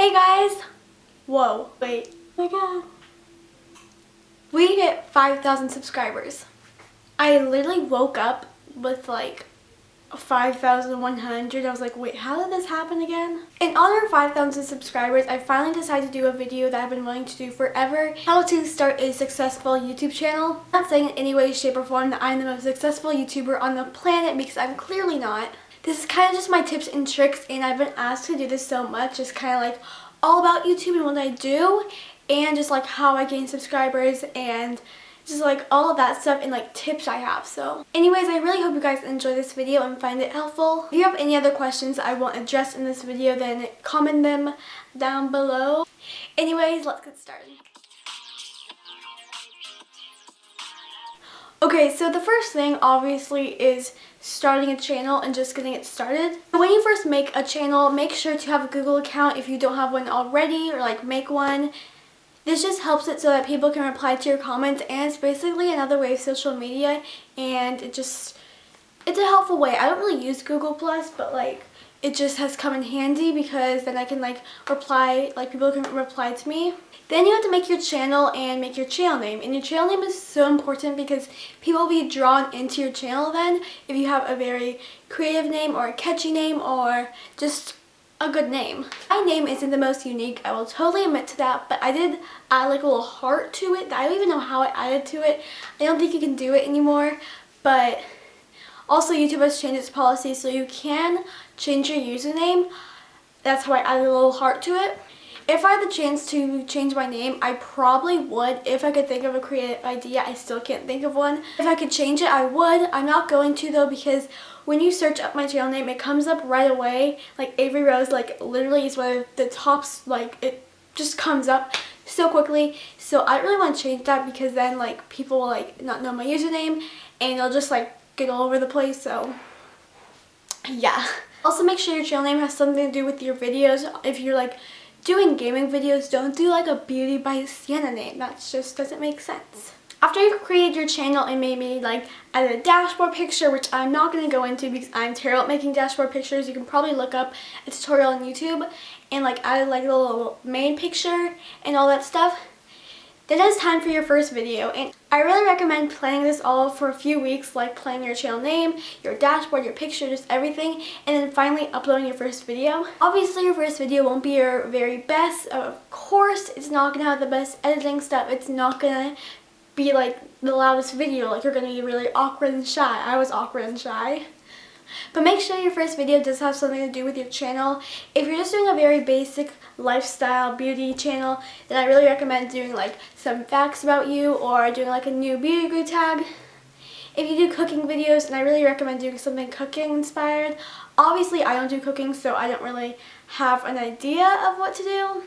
Hey guys! Whoa, wait. Oh my god. We hit 5,000 subscribers. I literally woke up with like 5,100. I was like, wait, how did this happen again? In honor of 5,000 subscribers, I finally decided to do a video that I've been wanting to do forever. How to start a successful YouTube channel. I'm not saying in any way, shape, or form that I'm the most successful YouTuber on the planet because I'm clearly not. This is kind of just my tips and tricks, and I've been asked to do this so much. It's kind of like all about YouTube and what I do, and just like how I gain subscribers, and just like all of that stuff and like tips I have. So anyways, I really hope you guys enjoy this video and find it helpful. If you have any other questions I won't address in this video, then comment them down below. Anyways, let's get started. Okay, so the first thing obviously is starting a channel and just getting it started. When you first make a channel, make sure to have a Google account if you don't have one already, or like make one. This just helps it so that people can reply to your comments, and it's basically another way of social media, and it's a helpful way. I don't really use Google Plus, but like it just has come in handy because then I can like reply, like people can reply to me. Then you have to make your channel and make your channel name. And your channel name is so important because people will be drawn into your channel then if you have a very creative name or a catchy name or just a good name. My name isn't the most unique, I will totally admit to that, but I did add like a little heart to it. I don't even know how I added to it. I don't think you can do it anymore, but also YouTube has changed its policy so you can change your username. That's how I added a little heart to it. If I had the chance to change my name, I probably would. If I could think of a creative idea, I still can't think of one. If I could change it, I would. I'm not going to though, because when you search up my channel name, it comes up right away. Like Avery Rose, like literally is one of the tops, like it just comes up so quickly. So I really want to change that because then like people will like not know my username and they'll just like get all over the place. So yeah. Also make sure your channel name has something to do with your videos. If you're like doing gaming videos, don't do like a Beauty by Sienna name. That just doesn't make sense. After you've created your channel and maybe like added a dashboard picture, which I'm not going to go into because I'm terrible at making dashboard pictures. You can probably look up a tutorial on YouTube, and like added like a little main picture and all that stuff. Then it's time for your first video, and I really recommend planning this all for a few weeks, like planning your channel name, your dashboard, your picture, just everything, and then finally uploading your first video. Obviously your first video won't be your very best, of course. It's not going to have the best editing stuff. It's not going to be like the loudest video, like you're going to be really awkward and shy. I was awkward and shy. But make sure your first video does have something to do with your channel. If you're just doing a very basic lifestyle beauty channel, then I really recommend doing like some facts about you or doing like a new beauty guru tag. If you do cooking videos, then I really recommend doing something cooking inspired. Obviously I don't do cooking, so I don't really have an idea of what to do.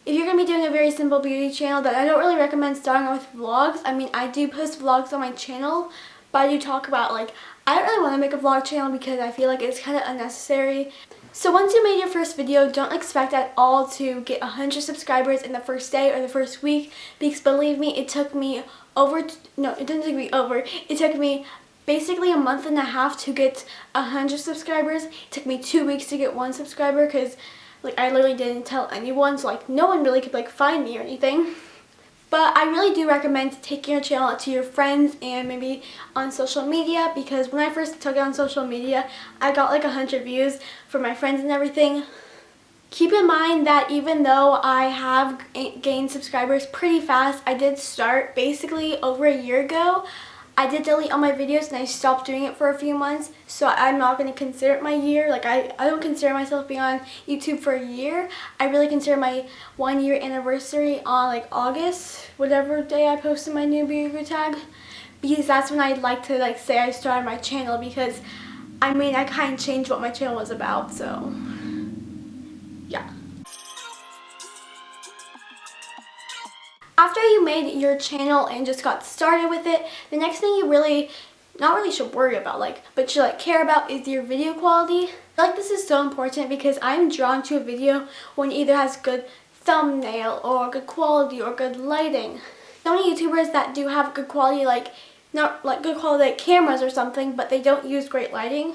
If you're going to be doing a very simple beauty channel, then I don't really recommend starting with vlogs. I mean, I do post vlogs on my channel, but I do talk about like, I don't really want to make a vlog channel because I feel like it's kind of unnecessary. So once you made your first video, don't expect at all to get 100 subscribers in the first day or the first week, because believe me, it took me it took me basically a month and a half to get 100 subscribers. It took me 2 weeks to get 1 subscriber because like I literally didn't tell anyone, so like no one really could like find me or anything. But I really do recommend taking your channel to your friends and maybe on social media, because when I first took it on social media, I got like 100 views for my friends and everything. Keep in mind that even though I have gained subscribers pretty fast, I did start basically over a year ago. I did delete all my videos and I stopped doing it for a few months, so I'm not going to consider it my year. Like I don't consider myself being on YouTube for a year. I really consider my 1 year anniversary on like August, whatever day I posted my new beauty guru tag, because that's when I'd like to like say I started my channel, because I mean I kind of changed what my channel was about, so yeah. After you made your channel and just got started with it, the next thing you not really should worry about, but should care about is your video quality. I feel like this is so important because I'm drawn to a video when it either has good thumbnail or good quality or good lighting. So many YouTubers that do have good quality, not like good quality cameras or something, but they don't use great lighting.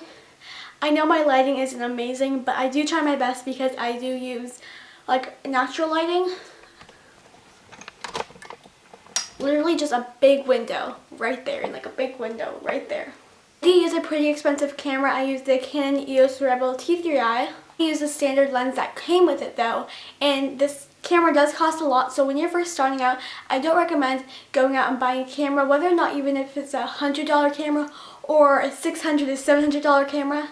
I know my lighting isn't amazing, but I do try my best because I do use like natural lighting. Literally just a big window right there, and like a big window right there. I did use a pretty expensive camera. I used the Canon Eos Rebel T3i. I used a standard lens that came with it though, and this camera does cost a lot, so when you're first starting out, I don't recommend going out and buying a camera, whether or not even if it's a $100 camera or a $600 to $700 camera.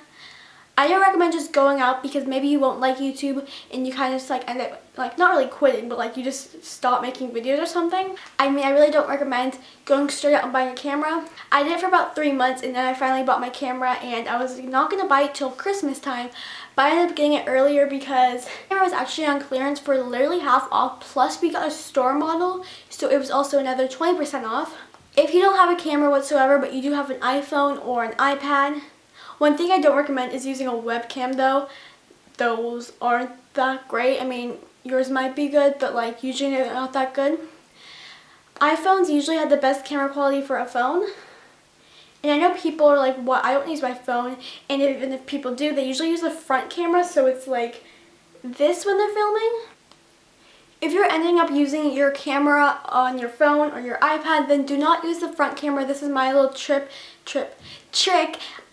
I don't recommend just going out because maybe you won't like YouTube and you kind of just like end up like not really quitting, but like you just stop making videos or something. I mean, I really don't recommend going straight out and buying a camera. I did it for about 3 months and then I finally bought my camera, and I was not going to buy it till Christmas time, but I ended up getting it earlier because the camera was actually on clearance for literally half off, plus we got a store model, so it was also another 20% off. If you don't have a camera whatsoever but you do have an iPhone or an iPad, one thing I don't recommend is using a webcam though. Those aren't that great. I mean, yours might be good, but like usually they're not that good. iPhones usually have the best camera quality for a phone. And I know people are like, what, I don't use my phone. And even if people do, they usually use the front camera, so it's like this when they're filming. If you're ending up using your camera on your phone or your iPad, then do not use the front camera. This is my little trick.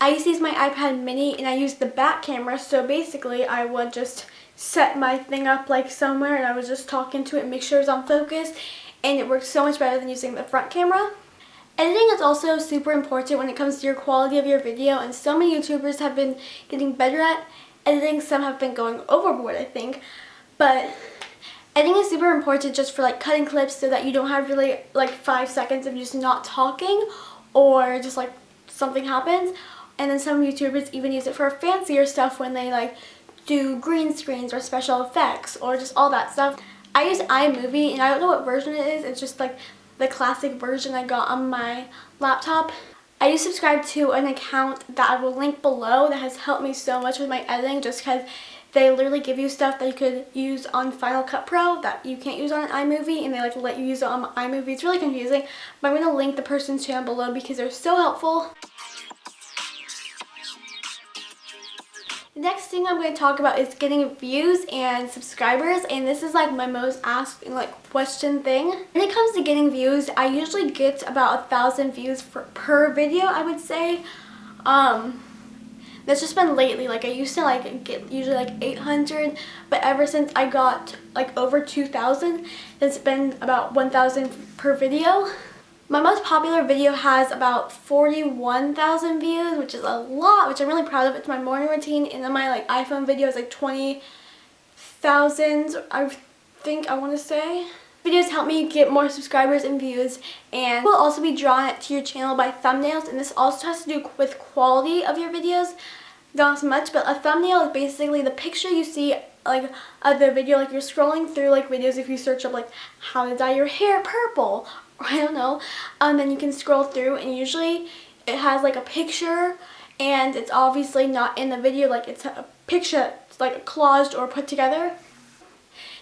I used to use my iPad mini and I used the back camera, so basically I would just set my thing up like somewhere and I was just talking to it and make sure it was on focus, and it works so much better than using the front camera. Editing is also super important when it comes to your quality of your video, and so many YouTubers have been getting better at editing. Some have been going overboard, I think, but editing is super important just for like cutting clips so that you don't have really like 5 seconds of just not talking or just like something happens. And then some YouTubers even use it for fancier stuff when they like do green screens or special effects or just all that stuff. I use iMovie, and I don't know what version it is. It's just like the classic version I got on my laptop. I do subscribe to an account that I will link below that has helped me so much with my editing, just because they literally give you stuff that you could use on Final Cut Pro that you can't use on iMovie, and they like let you use it on iMovie. It's really confusing, but I'm going to link the person's channel below because they're so helpful. The next thing I'm going to talk about is getting views and subscribers, and this is like my most asked like question thing. When it comes to getting views, I usually get about 1,000 views per video, I would say. That's just been lately. Like I used to like get usually like 800, but ever since I got like over 2,000, it's been about 1,000 per video. My most popular video has about 41,000 views, which is a lot, which I'm really proud of. It's my morning routine, and then my like iPhone video is like 20,000, I think I want to say. Videos help me get more subscribers and views, and will also be drawn to your channel by thumbnails, and this also has to do with quality of your videos. Not as much, but a thumbnail is basically the picture you see like of the video. Like you're scrolling through like videos, if you search up like how to dye your hair purple, or I don't know, then you can scroll through, and usually it has like a picture, and it's obviously not in the video, like it's a picture, it's like collaged or put together.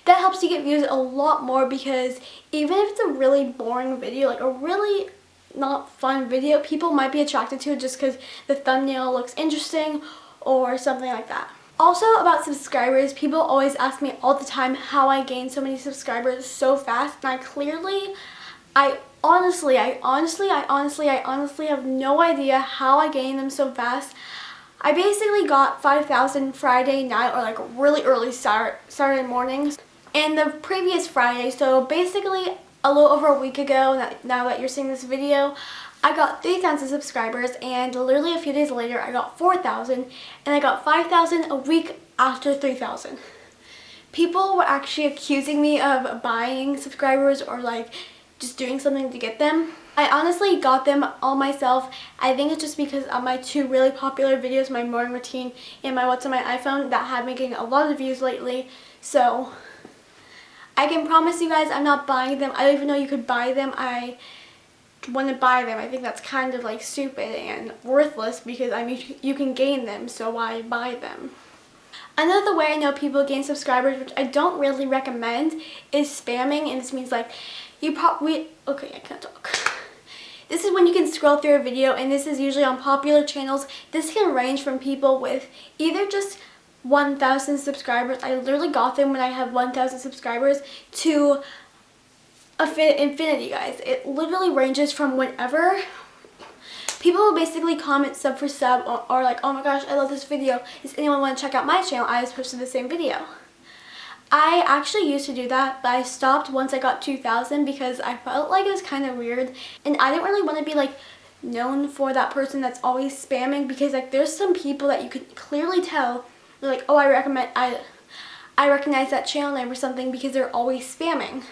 That helps you get views a lot more, because even if it's a really boring video, like a really not fun video, people might be attracted to it just because the thumbnail looks interesting or something like that. Also about subscribers, people always ask me all the time how I gain so many subscribers so fast, and I honestly have no idea how I gained them so fast. I basically got 5,000 Friday night, or like really early Saturday mornings, and the previous Friday, so basically a little over a week ago, now that you're seeing this video, I got 3,000 subscribers, and literally a few days later I got 4,000, and I got 5,000 a week after 3,000. People were actually accusing me of buying subscribers or like just doing something to get them. I honestly got them all myself. I think it's just because of my two really popular videos, my morning routine and my what's on my iPhone, that have been getting a lot of views lately. So I can promise you guys I'm not buying them. I don't even know you could buy them. I wouldn't buy them. I think that's kind of like stupid and worthless, because I mean you can gain them, so why buy them? Another way I know people gain subscribers, which I don't really recommend, is spamming, and this means like okay, I can't talk. This is when you can scroll through a video, and this is usually on popular channels. This can range from people with either just 1,000 subscribers. I literally got them when I had 1,000 subscribers to infinity, guys. It literally ranges from whenever. People will basically comment sub for sub or like, oh my gosh, I love this video. Does anyone want to check out my channel? I just posted the same video. I actually used to do that, but I stopped once I got 2,000 because I felt like it was kind of weird. And I didn't really want to be like known for that person that's always spamming, because like there's some people that you could clearly tell, they're like, oh, I recognize that channel name or something because they're always spamming.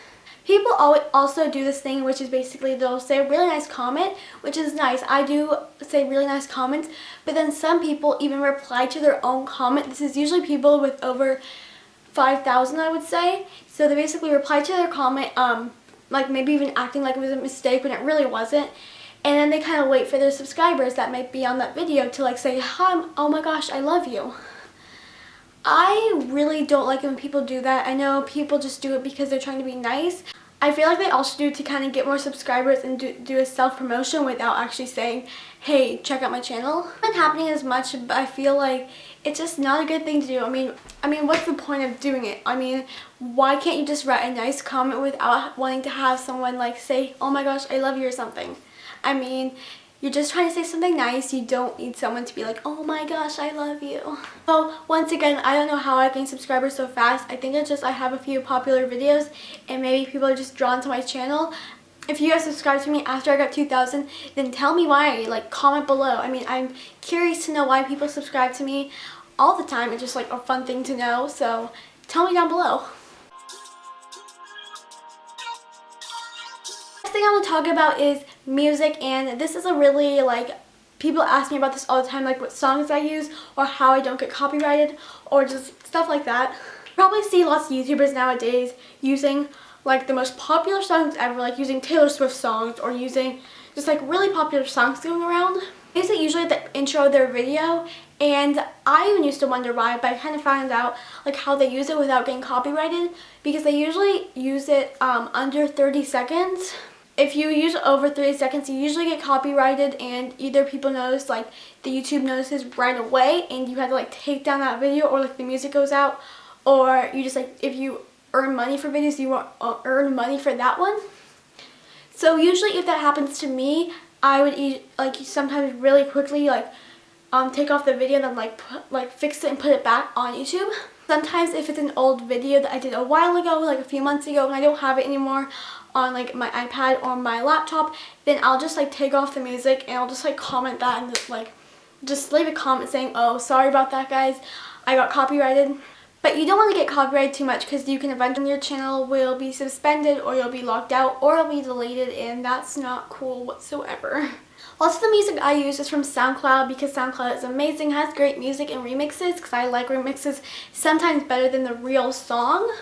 People also do this thing, which is basically they'll say a really nice comment, which is nice. I do say really nice comments, but then some people even reply to their own comment. This is usually people with over 5,000, I would say. So they basically reply to their comment, like maybe even acting like it was a mistake when it really wasn't. And then they kind of wait for their subscribers that might be on that video to like say, hi, oh my gosh, I love you. I really don't like it when people do that. I know people just do it because they're trying to be nice. I feel like they also do it to kind of get more subscribers and do a self-promotion without actually saying, hey, check out my channel. It's not happening as much, but I feel like it's just not a good thing to do. I mean, what's the point of doing it? I mean, why can't you just write a nice comment without wanting to have someone like say, oh my gosh, I love you or something? I mean, you're just trying to say something nice. You don't need someone to be like, oh my gosh, I love you. So once again, I don't know how I gained subscribers so fast. I think it's just I have a few popular videos and maybe people are just drawn to my channel. If you guys subscribed to me after I got 2,000, then tell me why. Like, comment below. I mean, I'm curious to know why people subscribe to me all the time. It's just like a fun thing to know. So tell me down below. Next thing I want to talk about is music, and this is a really like, people ask me about this all the time, like what songs I use or how I don't get copyrighted or just stuff like that. You probably see lots of YouTubers nowadays using like the most popular songs ever, like using Taylor Swift songs or using just like really popular songs going around. They use it usually at the intro of their video, and I even used to wonder why, but I kind of found out like how they use it without getting copyrighted, because they usually use it under 30 seconds. If you use over 30 seconds, you usually get copyrighted, and either people notice, like the YouTube notices right away and you have to like take down that video, or like the music goes out, or you just like, if you earn money for videos, you won't earn money for that one. So usually if that happens to me, I would sometimes really quickly like take off the video and then fix it and put it back on YouTube. Sometimes if it's an old video that I did a while ago, like a few months ago, and I don't have it anymore on like my iPad or my laptop, then I'll just like take off the music and I'll just like comment that and just leave a comment saying, oh, sorry about that, guys, I got copyrighted. But you don't want to get copyrighted too much, because you can eventually, your channel will be suspended or you'll be locked out or it'll be deleted, and that's not cool whatsoever. Lots of the music I use is from SoundCloud, because SoundCloud is amazing, has great music and remixes, because I like remixes sometimes better than the real song.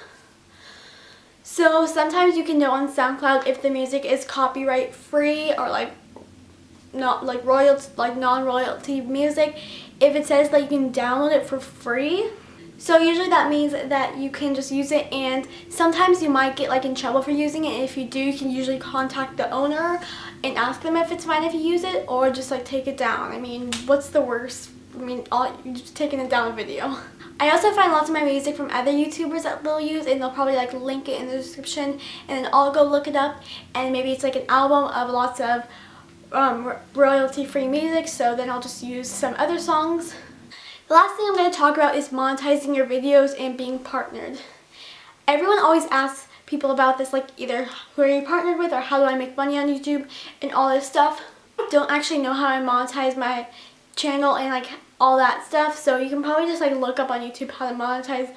So sometimes you can know on SoundCloud if the music is copyright free or like not like non-royalty music, if it says that you can download it for free. So usually that means that you can just use it, and sometimes you might get like in trouble for using it. And if you do, you can usually contact the owner and ask them if it's fine if you use it, or just like take it down. I mean, what's the worst? I mean, you're just taking it down a video. I also find lots of my music from other YouTubers that they'll use, and they'll probably like link it in the description, and then I'll go look it up, and maybe it's like an album of lots of royalty-free music, so then I'll just use some other songs. The last thing I'm going to talk about is monetizing your videos and being partnered. Everyone always asks people about this, like either who are you partnered with or how do I make money on YouTube and all this stuff. I don't actually know how I monetize my channel and like all that stuff, so you can probably just like look up on YouTube how to monetize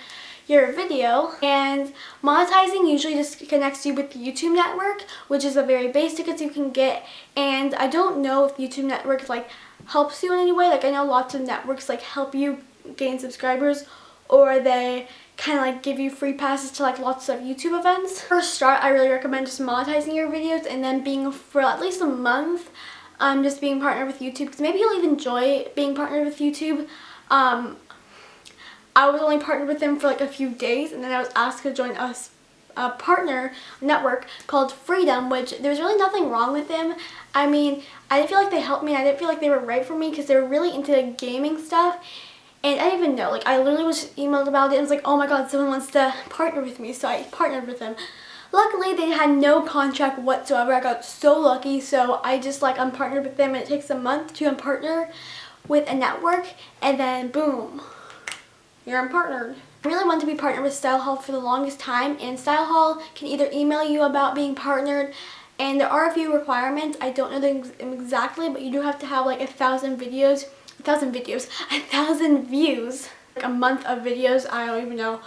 your video. And monetizing usually just connects you with the YouTube network, which is a very basic as you can get, and I don't know if YouTube network like helps you in any way. Like I know lots of networks like help you gain subscribers, or they kind of like give you free passes to like lots of YouTube events. First start, I really recommend just monetizing your videos and then being for at least a month just being partnered with YouTube, because maybe you'll even enjoy being partnered with YouTube. I was only partnered with them for like a few days, and then I was asked to join a partner network called Freedom, which there's really nothing wrong with them. I mean, I didn't feel like they helped me. I didn't feel like they were right for me, because they were really into gaming stuff, And I didn't even know, like I literally was just emailed about it and was like, oh my god, someone wants to partner with me, so I partnered with them. Luckily, they had no contract whatsoever. I got so lucky, so I just like unpartnered with them, and it takes a month to unpartner with a network, and then boom, you're unpartnered. I really wanted to be partnered with Style Hall for the longest time, and Style Hall can either email you about being partnered, and there are a few requirements. I don't know them exactly, but you do have to have like 1,000 views, like a month of videos. I don't even know.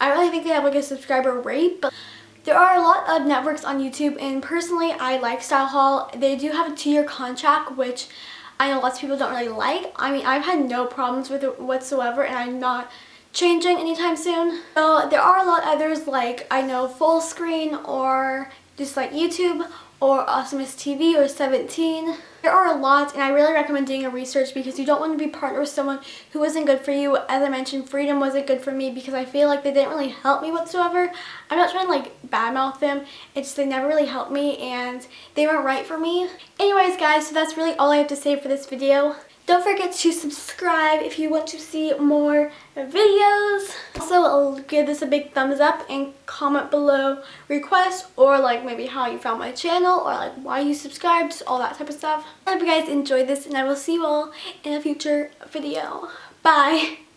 I really think they have like a subscriber rate, but there are a lot of networks on YouTube, and personally I like Style Hall. They do have a 2-year contract, which I know lots of people don't really like. I mean, I've had no problems with it whatsoever, and I'm not changing anytime soon. So there are a lot of others, like I know Full Screen, or just like YouTube, or Awesomeness TV, or 17. There are a lot, and I really recommend doing a research because you don't want to be partnered with someone who isn't good for you. As I mentioned, Freedom wasn't good for me because I feel like they didn't really help me whatsoever. I'm not trying to like badmouth them, it's just they never really helped me and they weren't right for me. Anyways guys, so that's really all I have to say for this video. Don't forget to subscribe if you want to see more videos. Also, I'll give this a big thumbs up and comment below requests, or like maybe how you found my channel, or like why you subscribed, all that type of stuff. I hope you guys enjoyed this, and I will see you all in a future video. Bye!